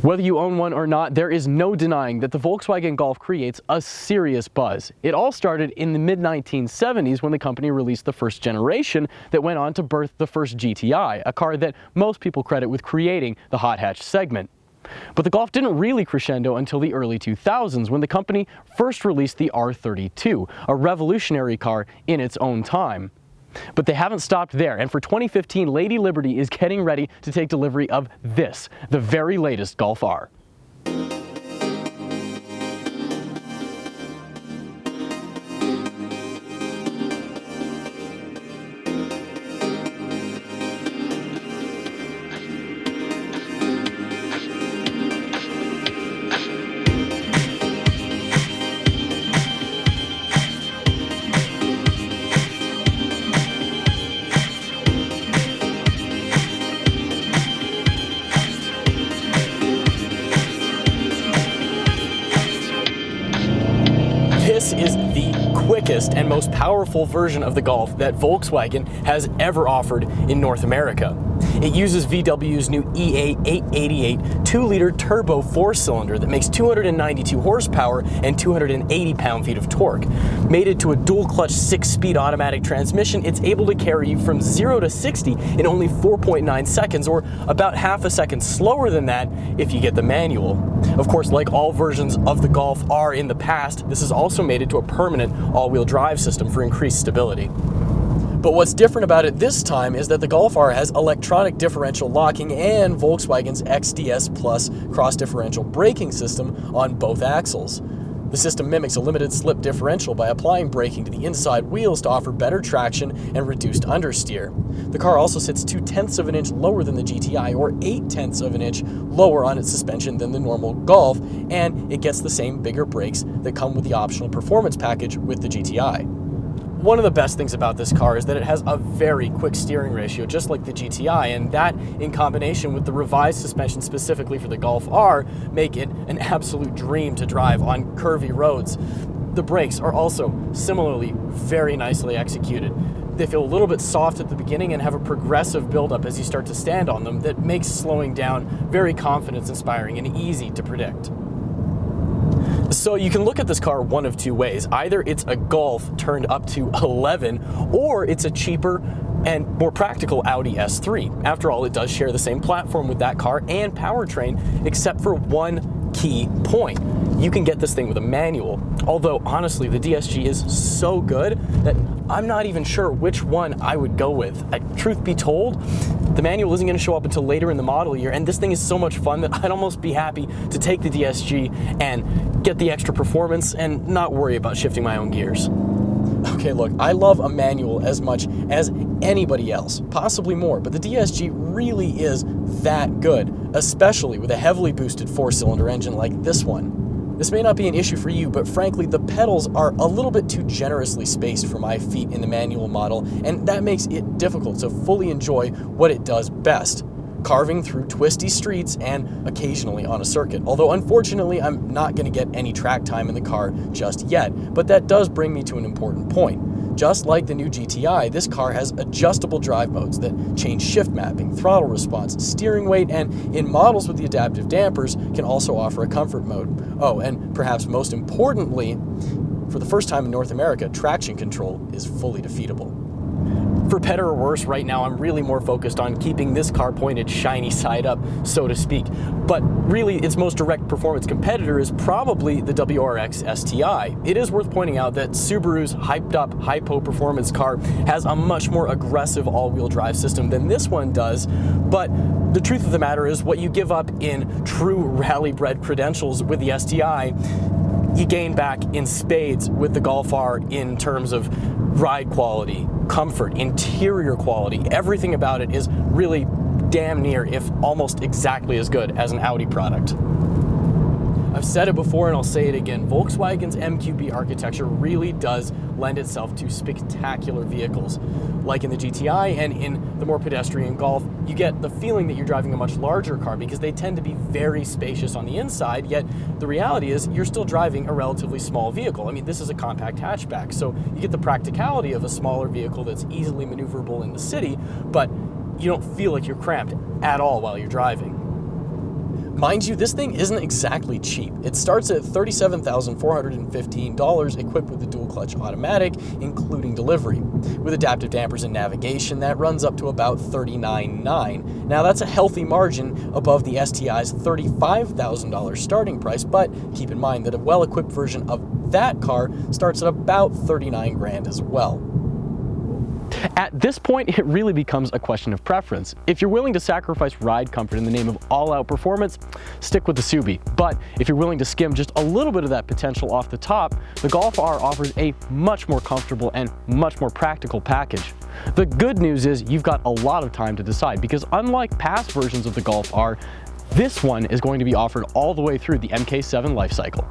Whether you own one or not, there is no denying that the Volkswagen Golf creates a serious buzz. It all started in the mid-1970s when the company released the first generation that went on to birth the first GTI, a car that most people credit with creating the hot hatch segment. But the Golf didn't really crescendo until the early 2000s when the company first released the R32, a revolutionary car in its own time. But they haven't stopped there, and for 2015, Lady Liberty is getting ready to take delivery of this, the very latest Golf R. This is the quickest and most powerful version of the Golf that Volkswagen has ever offered in North America. It uses VW's new EA888 2-liter turbo 4-cylinder that makes 292 horsepower and 280 pound-feet of torque. Mated to a dual-clutch 6-speed automatic transmission, it's able to carry you from 0 to 60 in only 4.9 seconds, or about half a second slower than that if you get the manual. Of course, like all versions of the Golf R in the past, this is also mated to a permanent all-wheel drive system for increased stability. But what's different about it this time is that the Golf R has electronic differential locking and Volkswagen's XDS Plus cross-differential braking system on both axles. The system mimics a limited slip differential by applying braking to the inside wheels to offer better traction and reduced understeer. The car also sits 0.2 of an inch lower than the GTI, or 0.8 of an inch lower on its suspension than the normal Golf, and it gets the same bigger brakes that come with the optional performance package with the GTI. One of the best things about this car is that it has a very quick steering ratio, just like the GTI, and that, in combination with the revised suspension specifically for the Golf R, make it an absolute dream to drive on curvy roads. The brakes are also similarly very nicely executed. They feel a little bit soft at the beginning and have a progressive buildup as you start to stand on them that makes slowing down very confidence-inspiring and easy to predict. So you can look at this car one of two ways. Either it's a Golf turned up to 11, or it's a cheaper and more practical Audi S3. After all, it does share the same platform with that car and powertrain, except for one key point. You can get this thing with a manual. Although, honestly, the DSG is so good that I'm not even sure which one I would go with. Truth be told, the manual isn't going to show up until later in the model year, and this thing is so much fun that I'd almost be happy to take the DSG and get the extra performance and not worry about shifting my own gears. Okay, look, I love a manual as much as anybody else, possibly more, but the DSG really is that good, especially with a heavily boosted 4-cylinder engine like this one. This may not be an issue for you, but frankly, the pedals are a little bit too generously spaced for my feet in the manual model, and that makes it difficult to fully enjoy what it does best: carving through twisty streets and occasionally on a circuit. Although unfortunately, I'm not going to get any track time in the car just yet, but that does bring me to an important point. Just like the new GTI, this car has adjustable drive modes that change shift mapping, throttle response, steering weight, and in models with the adaptive dampers can also offer a comfort mode. Oh, and perhaps most importantly, for the first time in North America, traction control is fully defeatable. For better or worse, right now I'm really more focused on keeping this car pointed shiny side up, so to speak. But really, its most direct performance competitor is probably the WRX STI. It is worth pointing out that Subaru's hyped up hypo performance car has a much more aggressive all-wheel drive system than this one does, but the truth of the matter is what you give up in true rally-bred credentials with the STI, you gain back in spades with the Golf R in terms of ride quality, comfort, interior quality. Everything about it is really damn near, if almost exactly as good as an Audi product. I've said it before and I'll say it again, Volkswagen's MQB architecture really does lend itself to spectacular vehicles. Like in the GTI and in the more pedestrian Golf, you get the feeling that you're driving a much larger car because they tend to be very spacious on the inside, yet the reality is you're still driving a relatively small vehicle. I mean, this is a compact hatchback, so you get the practicality of a smaller vehicle that's easily maneuverable in the city, but you don't feel like you're cramped at all while you're driving. Mind you, this thing isn't exactly cheap. It starts at $37,415 equipped with the dual clutch automatic, including delivery. With adaptive dampers and navigation, that runs up to about $39,900. Now that's a healthy margin above the STI's $35,000 starting price, but keep in mind that a well-equipped version of that car starts at about $39,000 as well. At this point, it really becomes a question of preference. If you're willing to sacrifice ride comfort in the name of all-out performance, stick with the Subi. But if you're willing to skim just a little bit of that potential off the top, the Golf R offers a much more comfortable and much more practical package. The good news is you've got a lot of time to decide, because unlike past versions of the Golf R, this one is going to be offered all the way through the MK7 life cycle.